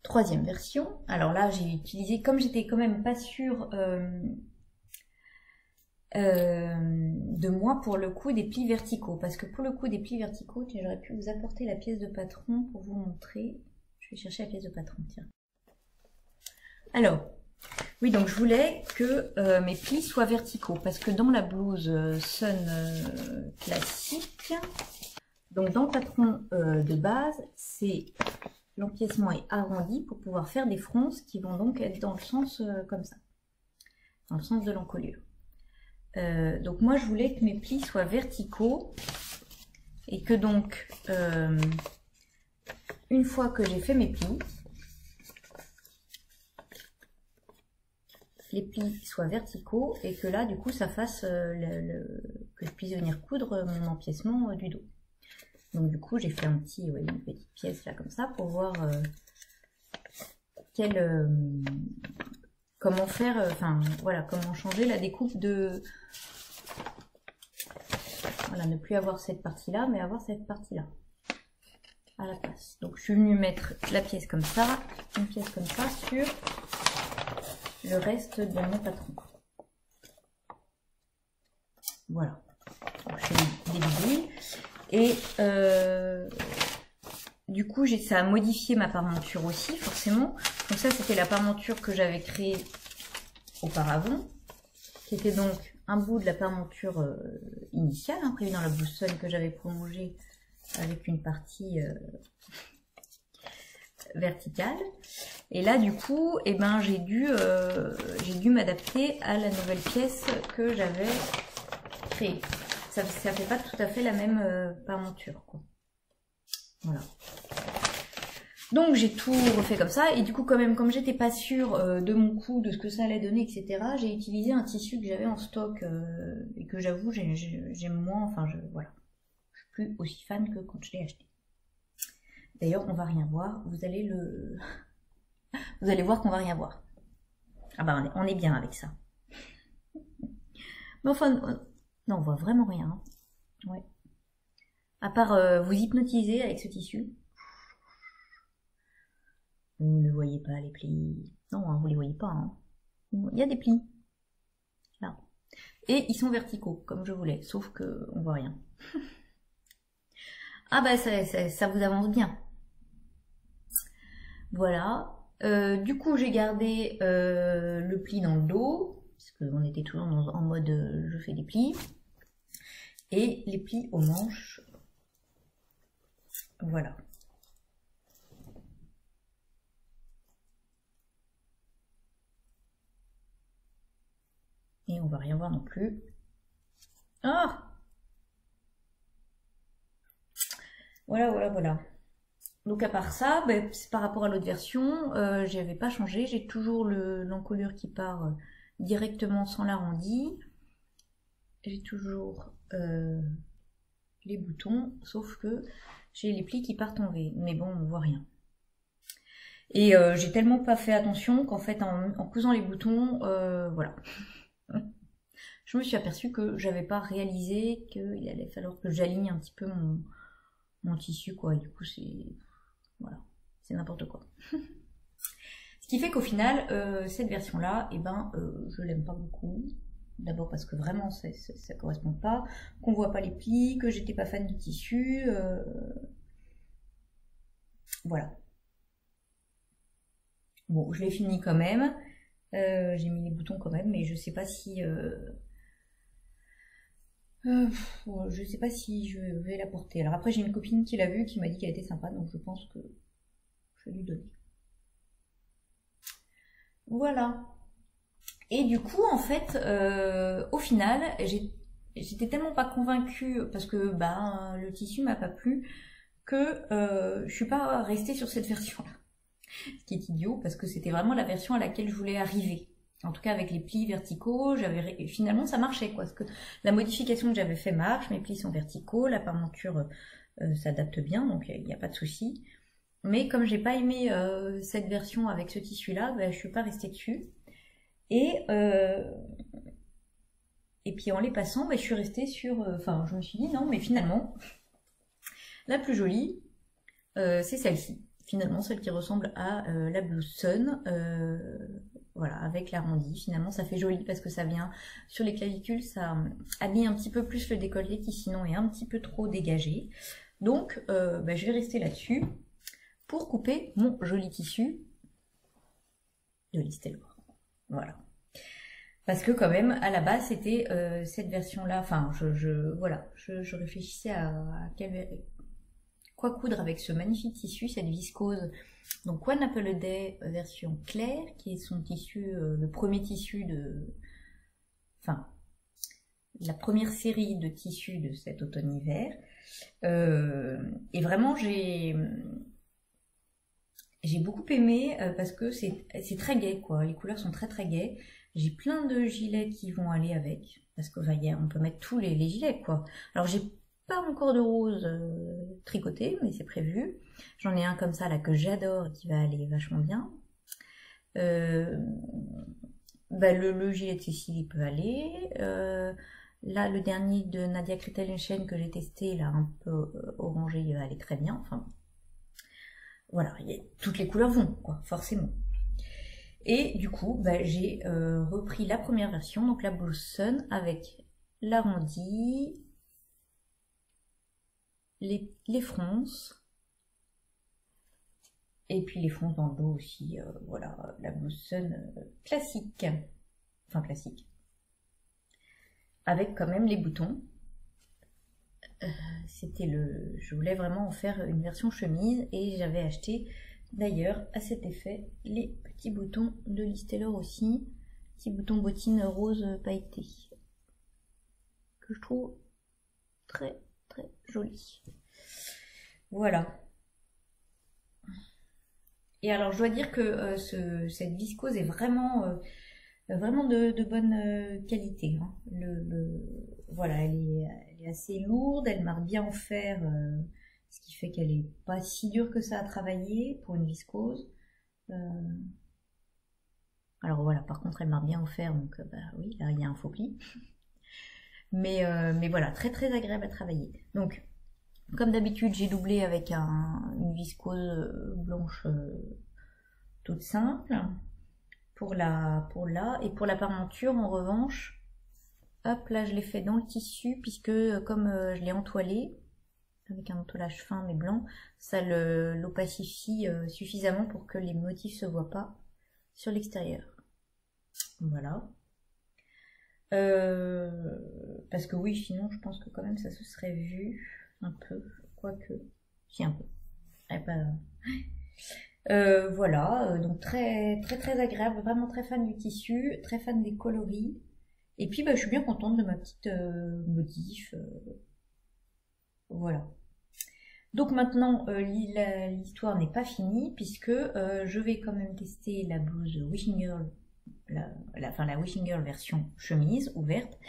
Troisième version. Alors là, j'ai utilisé, comme j'étais quand même pas sûre de de moi pour le coup des plis verticaux. Parce que pour le coup des plis verticaux, j'aurais pu vous apporter la pièce de patron pour vous montrer. Je vais chercher la pièce de patron, tiens. Alors, oui, donc je voulais que mes plis soient verticaux. Parce que dans la blouse Sun classique, donc dans le patron de base, c'est l'empiècement est arrondi pour pouvoir faire des fronces qui vont donc être dans le sens comme ça, dans le sens de l'encolure. Donc moi je voulais que mes plis soient verticaux et que donc une fois que j'ai fait mes plis, les plis soient verticaux et que là du coup ça fasse que je puisse venir coudre mon empiècement du dos. Donc du coup j'ai fait une petite pièce là comme ça pour voir comment faire, voilà, comment changer la découpe de... Voilà, ne plus avoir cette partie-là, mais avoir cette partie-là à la place. Donc je suis venue mettre la pièce comme ça, une pièce comme ça sur le reste de mon patron. Voilà. Donc, je fais des bidouilles. Et du coup, ça a modifié ma parmenture aussi, forcément. Donc ça, c'était la parmenture que j'avais créée auparavant, qui était donc un bout de la parmenture initiale, hein, prévue dans la blouse Sun que j'avais prolongée avec une partie verticale. Et là, du coup, eh ben, j'ai dû m'adapter à la nouvelle pièce que j'avais créée. Ça fait pas tout à fait la même parmenture, quoi. Voilà. Donc j'ai tout refait comme ça, et du coup quand même, comme j'étais pas sûre de mon coup, de ce que ça allait donner, etc., j'ai utilisé un tissu que j'avais en stock, et que j'avoue j'aime moins, voilà. Je suis plus aussi fan que quand je l'ai acheté. D'ailleurs on va rien voir, vous allez voir qu'on va rien voir. Ah bah on est bien avec ça. Mais enfin, non, on voit vraiment rien. Hein. Ouais. À part vous hypnotiser avec ce tissu. Vous ne voyez pas les plis. Non, hein, vous les voyez pas. Hein. Il y a des plis. Là. Et ils sont verticaux, comme je voulais. Sauf que on voit rien. Ah bah ça vous avance bien. Voilà. Du coup, j'ai gardé le pli dans le dos. Parce qu'on était toujours en mode je fais des plis. Et les plis aux manches. Voilà. Et on va rien voir non plus. Ah! Voilà. Donc à part ça, par rapport à l'autre version, j'avais pas changé. J'ai toujours l'encolure qui part directement sans l'arrondi. J'ai toujours les boutons, sauf que j'ai les plis qui partent en V. Mais bon, on voit rien. Et j'ai tellement pas fait attention qu'en fait, en cousant les boutons, voilà. Je me suis aperçue que j'avais pas réalisé qu'il allait falloir que j'aligne un petit peu mon tissu, quoi. Du coup, voilà, c'est n'importe quoi. Ce qui fait qu'au final, cette version-là, je l'aime pas beaucoup. D'abord parce que vraiment, ça correspond pas, qu'on voit pas les plis, que j'étais pas fan du tissu. Voilà. Bon, je l'ai fini quand même. J'ai mis les boutons quand même, mais je sais pas si... je sais pas si je vais la porter. Alors après, j'ai une copine qui l'a vue, qui m'a dit qu'elle était sympa, donc je pense que je vais lui donner. Voilà. Et du coup, en fait, au final, j'étais tellement pas convaincue, parce que le tissu m'a pas plu, que je suis pas restée sur cette version-là. Ce qui est idiot, parce que c'était vraiment la version à laquelle je voulais arriver. En tout cas, avec les plis verticaux, finalement ça marchait, quoi. Parce que la modification que j'avais fait marche, mes plis sont verticaux, la parmenture s'adapte bien, donc il n'y a pas de souci. Mais comme j'ai pas aimé cette version avec ce tissu-là, je suis pas restée dessus. Et puis en les passant, je suis restée sur... je me suis dit non, mais finalement, la plus jolie, c'est celle-ci. finalement celle qui ressemble à la Blue Sun, voilà, avec l'arrondi. Finalement ça fait joli parce que ça vient sur les clavicules, ça habille un petit peu plus le décolleté qui sinon est un petit peu trop dégagé. Donc je vais rester là-dessus pour couper mon joli tissu de Listelor. Voilà. Parce que quand même, à la base, c'était cette version-là, enfin, je réfléchissais à quoi coudre avec ce magnifique tissu, cette viscose. Donc One Apple a Day version claire, qui est son tissu, le premier tissu de... Enfin, la première série de tissus de cet automne-hiver. Et vraiment, j'ai beaucoup aimé parce que c'est très gai, quoi. Les couleurs sont très très gaies. J'ai plein de gilets qui vont aller avec, parce que on peut mettre tous les gilets, quoi. Alors j'ai pas encore de rose tricoté, mais c'est prévu. J'en ai un comme ça là que j'adore et qui va aller vachement bien. Le gilet de Cécile il peut aller. Là le dernier de Nadia Kretelchen que j'ai testé, là un peu orangé, il va aller très bien. Enfin voilà, toutes les couleurs vont, quoi, forcément. Et du coup, j'ai repris la première version, donc la Blue Sun, avec l'arrondi, les fronces, et puis les fronces dans le dos aussi, voilà, la Blue Sun classique, enfin classique, avec quand même les boutons. Je voulais vraiment en faire une version chemise, et j'avais acheté d'ailleurs à cet effet les petits boutons de Listelor aussi, petits boutons bottines rose pailletés, que je trouve très très jolis. Voilà. Et alors je dois dire que cette viscose est vraiment de bonne qualité. Hein. Voilà, elle est assez lourde, elle marque bien en fer, ce qui fait qu'elle est pas si dure que ça à travailler pour une viscose. Alors voilà, par contre elle marque bien en fer, donc oui, là il y a un faux pli. Mais voilà, très très agréable à travailler. Donc, comme d'habitude, j'ai doublé avec une viscose blanche toute simple pour là. Et pour la parementure, en revanche, hop, là je l'ai fait dans le tissu, puisque comme je l'ai entoilé, avec un entoilage fin mais blanc, ça l'opacifie suffisamment pour que les motifs se voient pas sur l'extérieur. Voilà. Parce que oui, sinon je pense que quand même ça se serait vu un peu, quoique, si un peu. Voilà, donc très très très agréable, vraiment très fan du tissu, très fan des coloris. Et puis je suis bien contente de ma petite modif. Voilà. Donc maintenant, l'histoire n'est pas finie, puisque je vais quand même tester la blouse Wishing Girl, la Wishing Girl version chemise ouverte,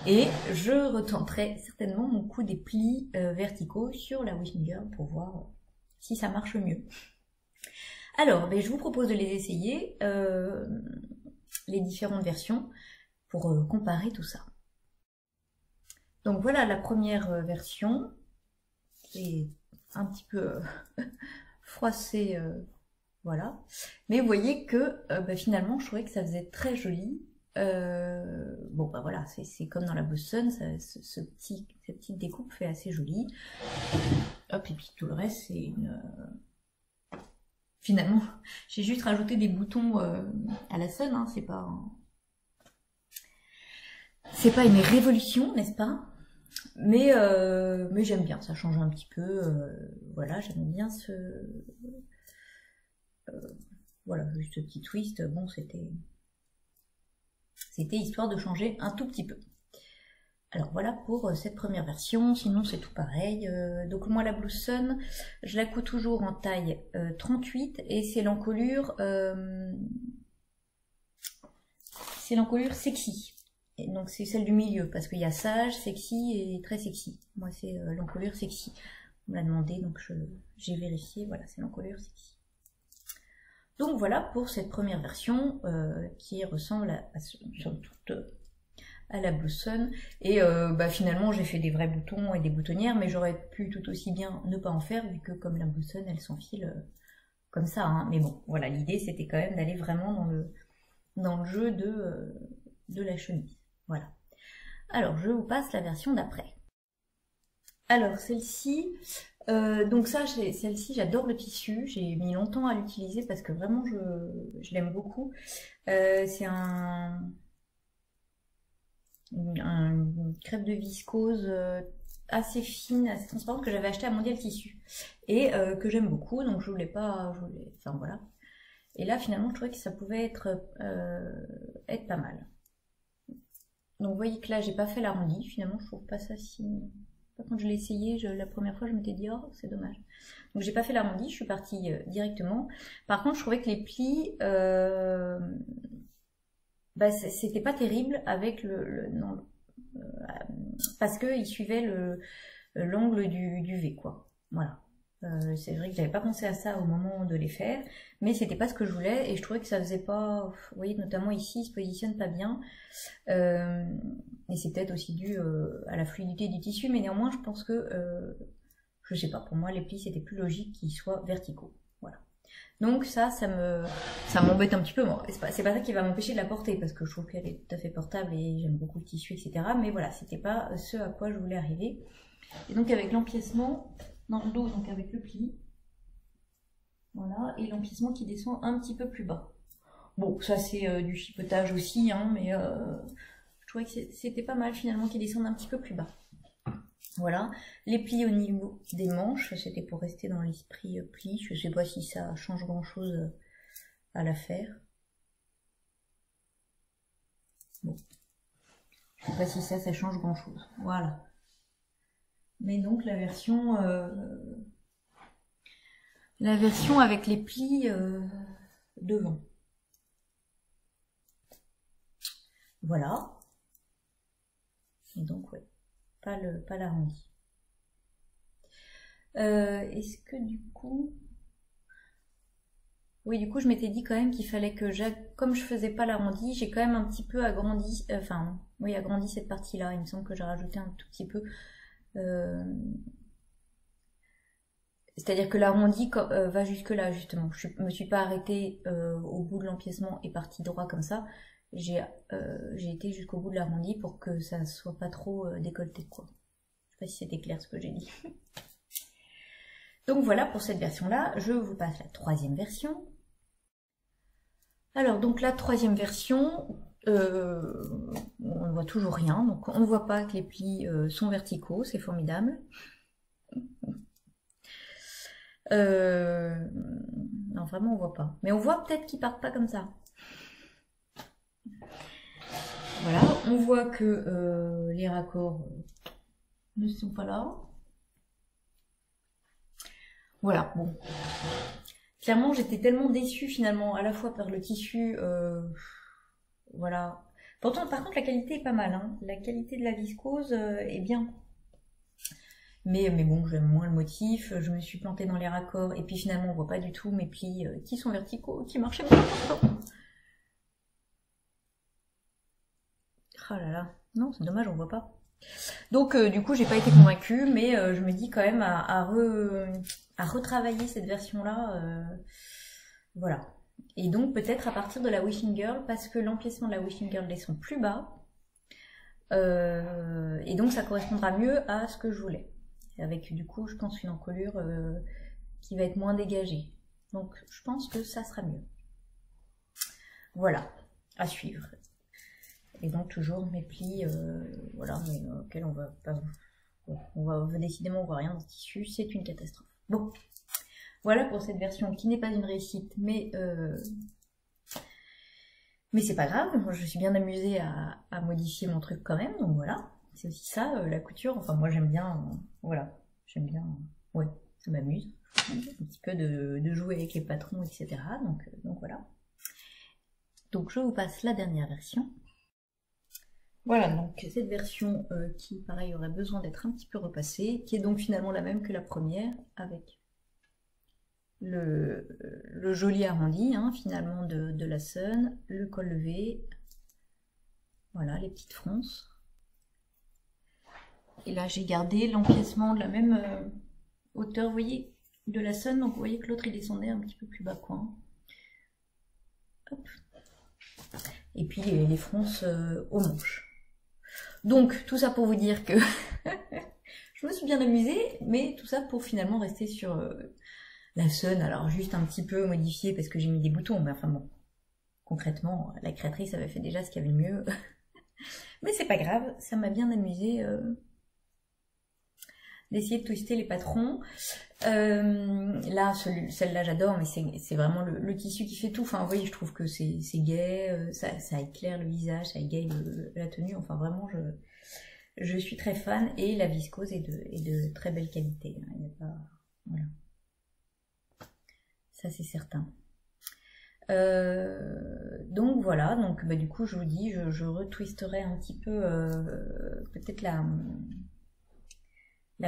et je retenterai certainement mon coup des plis verticaux sur la Wishing Girl pour voir si ça marche mieux. Alors, je vous propose de les essayer, les différentes versions, pour comparer tout ça. Donc voilà la première version, qui est un petit peu froissée, voilà. Mais vous voyez que finalement, je trouvais que ça faisait très joli. Bon, voilà, c'est comme dans la Blue Sun, cette petite découpe fait assez jolie. Hop, et puis tout le reste, c'est une... Finalement, j'ai juste rajouté des boutons à la Sun, hein, c'est pas une révolution, n'est-ce pas? Mais j'aime bien, ça change un petit peu. Voilà, j'aime bien voilà, juste ce petit twist. Bon, c'était histoire de changer un tout petit peu. Alors voilà pour cette première version, sinon c'est tout pareil. Donc moi la Blue Sun, je la couds toujours en taille 38 et c'est l'encolure sexy. Et donc c'est celle du milieu parce qu'il y a sage, sexy et très sexy. Moi c'est l'encolure sexy. On me l'a demandé donc j'ai vérifié, voilà c'est l'encolure sexy. Donc voilà pour cette première version qui ressemble somme toute à la Blue Sun. Et finalement j'ai fait des vrais boutons et des boutonnières, mais j'aurais pu tout aussi bien ne pas en faire vu que comme la Blue Sun elle s'enfile comme ça, hein. Mais bon, voilà, l'idée c'était quand même d'aller vraiment dans le jeu de la chemise. Voilà. Alors, je vous passe la version d'après. Alors, celle-ci, donc ça, celle-ci, j'adore le tissu. J'ai mis longtemps à l'utiliser parce que vraiment, je l'aime beaucoup. C'est une crêpe de viscose assez fine, assez transparente que j'avais acheté à Mondial Tissu et que j'aime beaucoup. Donc, enfin voilà. Et là, finalement, je trouvais que ça pouvait être pas mal. Donc vous voyez que là j'ai pas fait l'arrondi, finalement je trouve pas ça si... Quand je l'ai essayé, la première fois je m'étais dit oh c'est dommage. Donc j'ai pas fait l'arrondi, je suis partie directement. Par contre je trouvais que les plis, c'était pas terrible avec parce qu'ils suivaient l'angle du V quoi. Voilà. C'est vrai que j'avais pas pensé à ça au moment de les faire, mais c'était pas ce que je voulais et je trouvais que ça faisait pas, vous voyez notamment ici il se positionne pas bien et c'est peut-être aussi dû à la fluidité du tissu, mais néanmoins je pense que je sais pas, pour moi les plis c'était plus logique qu'ils soient verticaux, voilà. Donc ça m'embête un petit peu, moi. C'est pas ça qui va m'empêcher de la porter parce que je trouve qu'elle est tout à fait portable et j'aime beaucoup le tissu, etc. Mais voilà, c'était pas ce à quoi je voulais arriver. Et donc avec l'empiècement dans le dos, donc avec le pli, voilà, et l'emplissement qui descend un petit peu plus bas. Bon, ça c'est du chipotage aussi, hein, mais je trouvais que c'était pas mal finalement qu'ils descendent un petit peu plus bas. Voilà, les plis au niveau des manches, c'était pour rester dans l'esprit pli, je sais pas si ça change grand chose à l'affaire. Bon, je sais pas si ça change grand chose, voilà. Mais donc la version avec les plis devant. Voilà. Et donc ouais, pas l'arrondi. Est-ce que du coup... Oui, du coup je m'étais dit quand même qu'il fallait que comme je faisais pas l'arrondi, j'ai quand même un petit peu agrandi, agrandi cette partie-là. Il me semble que j'ai rajouté un tout petit peu. C'est-à-dire que l'arrondi va jusque là justement. Je me suis pas arrêtée au bout de l'empiècement et partie droit comme ça. J'ai été jusqu'au bout de l'arrondi pour que ça soit pas trop décolleté quoi. Je sais pas si c'était clair ce que j'ai dit. Donc voilà pour cette version-là. Je vous passe la troisième version. Alors donc la troisième version, on ne voit toujours rien. Donc on ne voit pas que les plis sont verticaux, c'est formidable. Non vraiment on voit pas. Mais on voit peut-être qu'ils partent pas comme ça. Voilà, on voit que les raccords ne sont pas là. Voilà, bon. Clairement, j'étais tellement déçue finalement, à la fois par le tissu, voilà. Pourtant, par contre, la qualité est pas mal, hein. La qualité de la viscose est bien. Mais bon, j'aime moins le motif, je me suis plantée dans les raccords, et puis finalement, on voit pas du tout mes plis qui sont verticaux, qui marchaient bien pourtant. Oh là là, non, c'est dommage, on voit pas. Donc du coup j'ai pas été convaincue, mais je me dis quand même à retravailler cette version là, voilà. Et donc peut-être à partir de la Wishing Girl, parce que l'empiècement de la Wishing Girl descend plus bas, et donc ça correspondra mieux à ce que je voulais, avec du coup je pense une encolure qui va être moins dégagée, donc je pense que ça sera mieux. Voilà, à suivre. Et donc toujours mes plis, voilà, mais auxquels on va pas, décidément on voit rien dans ce tissu, c'est une catastrophe. Bon, voilà pour cette version qui n'est pas une réussite, mais c'est pas grave, moi je suis bien amusée à modifier mon truc quand même, donc voilà, c'est aussi ça la couture. Enfin moi j'aime bien, voilà, j'aime bien, ouais, ça m'amuse un petit peu de jouer avec les patrons, etc. Donc voilà. Donc je vous passe la dernière version. Voilà, donc cette version qui, pareil, aurait besoin d'être un petit peu repassée, qui est donc finalement la même que la première, avec le joli arrondi, hein, finalement, de la Sun, le col levé, voilà, les petites fronces. Et là, j'ai gardé l'empiècement de la même hauteur, vous voyez, de la Sun. Donc vous voyez que l'autre il descendait un petit peu plus bas quoi. Hop. Et puis les fronces aux manches. Donc tout ça pour vous dire que je me suis bien amusée, mais tout ça pour finalement rester sur la Sun. Alors juste un petit peu modifié parce que j'ai mis des boutons, mais enfin bon, concrètement la créatrice avait fait déjà ce qu'il y avait de mieux. Mais c'est pas grave, ça m'a bien amusé d'essayer de twister les patrons. Là, celle-là j'adore, mais c'est vraiment le tissu qui fait tout. Enfin, vous voyez, je trouve que c'est gai, ça éclaire le visage, ça égaye la tenue. Enfin, vraiment, je suis très fan. Et la viscose est de très belle qualité. Il n'y a pas, voilà. Ça, c'est certain. Donc voilà, donc bah, du coup je vous dis, je retwisterai un petit peu peut-être la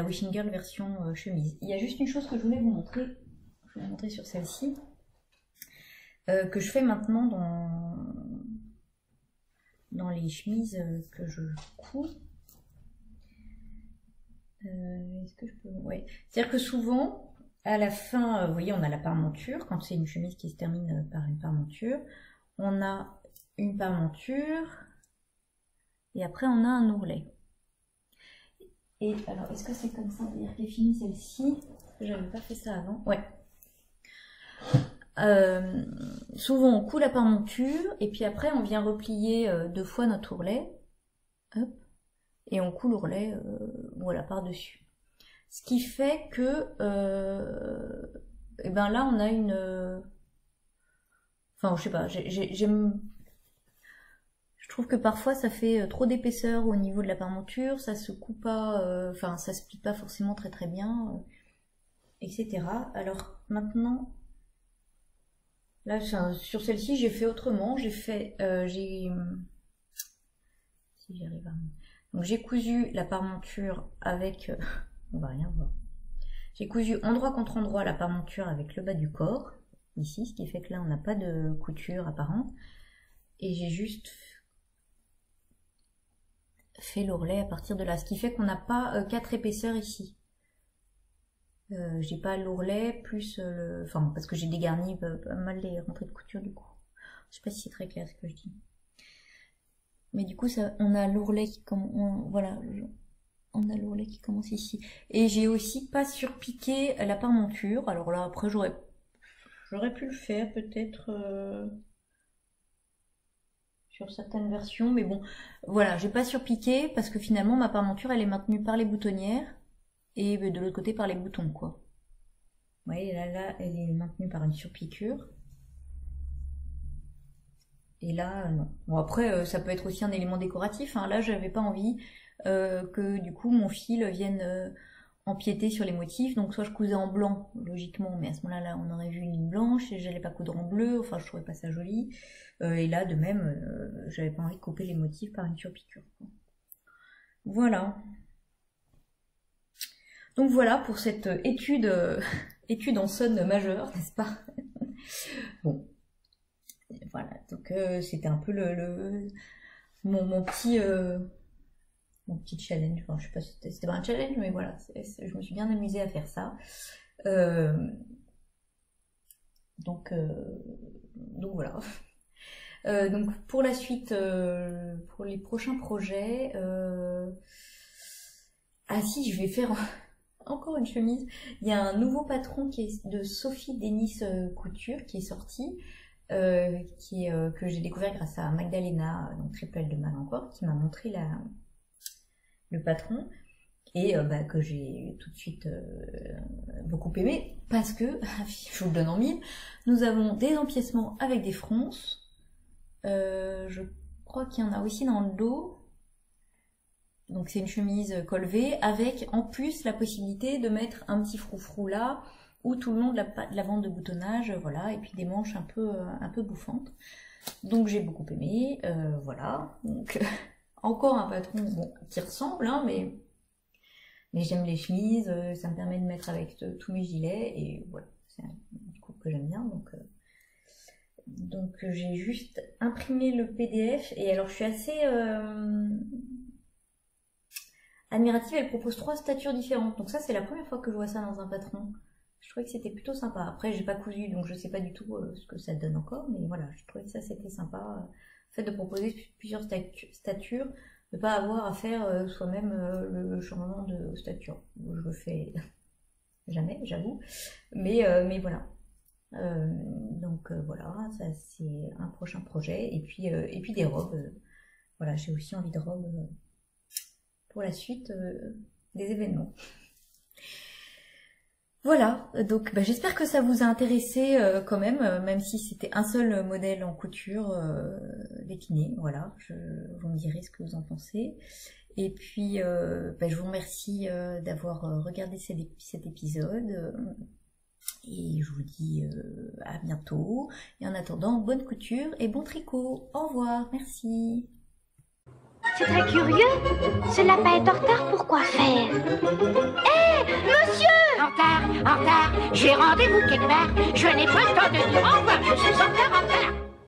Wishing Girl version chemise. Il y a juste une chose que je voulais vous montrer, je vais vous montrer sur celle-ci, que je fais maintenant dans les chemises que je couds. Est-ce que je peux... Ouais. C'est-à-dire que souvent, à la fin, vous voyez, on a la parmenture, quand c'est une chemise qui se termine par une parmenture, on a une parmenture, et après on a un ourlet. Et alors, est-ce que c'est comme ça, d'ailleurs, qu'est finie celle-ci? Je n'avais pas fait ça avant. Ouais. Souvent, on coud la parmenture, et puis après, on vient replier 2 fois notre ourlet, hop, et on coud l'ourlet, voilà, par-dessus. Ce qui fait que, et ben là, on a une... Enfin, je sais pas, j'aime... Je trouve que parfois, ça fait trop d'épaisseur au niveau de la parmenture, ça se coupe pas, enfin, ça se plie pas forcément très très bien, etc. Alors, maintenant, là, sur celle-ci, j'ai fait autrement, j'ai fait... si j'arrive à... Donc, j'ai cousu la parmenture avec... on va rien voir. J'ai cousu endroit contre endroit la parmenture avec le bas du corps, ici, ce qui fait que là, on n'a pas de couture apparente. Et j'ai juste fait l'ourlet à partir de là, ce qui fait qu'on n'a pas 4 épaisseurs ici. J'ai pas l'ourlet plus... enfin, parce que j'ai dégarni pas mal les rentrées de couture du coup. Je sais pas si c'est très clair ce que je dis. Mais du coup, ça, on a l'ourlet qui commence... Voilà, on a l'ourlet qui commence ici. Et j'ai aussi pas surpiqué la parmenture. Alors là, après, j'aurais pu le faire peut-être sur certaines versions. Mais bon, voilà, j'ai pas surpiqué parce que finalement, ma parmenture, elle est maintenue par les boutonnières et de l'autre côté par les boutons, quoi. Vous voyez, là, elle est maintenue par une surpiqûre. Et là, non. Bon, après, ça peut être aussi un élément décoratif. Hein. Là, j'avais pas envie que du coup mon fil vienne empiéter sur les motifs. Donc soit je cousais en blanc, logiquement, mais à ce moment-là, on aurait vu une ligne blanche et j'allais pas coudre en bleu. Enfin, je trouvais pas ça joli. Et là, de même, j'avais pas envie de couper les motifs par une surpiqûre. Voilà. Donc voilà pour cette étude en sonne majeure, n'est-ce pas? Bon. Voilà, donc c'était un peu mon petit challenge. Enfin, je sais pas si c'était pas un challenge, mais voilà, je me suis bien amusée à faire ça. Donc voilà. Donc pour la suite, pour les prochains projets, ah si, je vais faire encore une chemise. Il y a un nouveau patron qui est de Sophie Denis Couture qui est sorti. Que j'ai découvert grâce à Magdalena, donc Triple L de Mal encore, qui m'a montré le patron et que j'ai tout de suite beaucoup aimé parce que, je vous le donne en mille, nous avons des empiècements avec des fronces, je crois qu'il y en a aussi dans le dos, donc c'est une chemise col V avec en plus la possibilité de mettre un petit froufrou là ou tout le long de la bande de boutonnage, voilà, et puis des manches un peu bouffantes. Donc j'ai beaucoup aimé, voilà. Donc encore un patron bon, qui ressemble, hein, mais j'aime les chemises, ça me permet de mettre avec tous mes gilets, et voilà, c'est une coupe que j'aime bien, donc j'ai juste imprimé le PDF, et alors je suis assez admirative, elle propose 3 statures différentes, donc ça c'est la première fois que je vois ça dans un patron. Je trouvais que c'était plutôt sympa. Après, j'ai pas cousu, donc je sais pas du tout ce que ça donne encore, mais voilà, je trouvais que ça c'était sympa. Le fait de proposer plusieurs statures, de pas avoir à faire soi-même le changement de stature. Je le fais jamais, j'avoue, mais voilà. Donc voilà, ça c'est un prochain projet. Et puis des robes. Voilà, j'ai aussi envie de robes pour la suite des événements. Voilà, donc j'espère que ça vous a intéressé quand même si c'était un seul modèle en couture décliné. Voilà, vous me direz ce que vous en pensez. Et puis, je vous remercie d'avoir regardé cet épisode. Et je vous dis à bientôt. Et en attendant, bonne couture et bon tricot. Au revoir, merci. C'est très curieux. Ce lapin est en retard, pourquoi faire? Hé, monsieur! En retard, j'ai rendez-vous quelque part. Je n'ai pas le temps de dire au revoir, je suis en retard.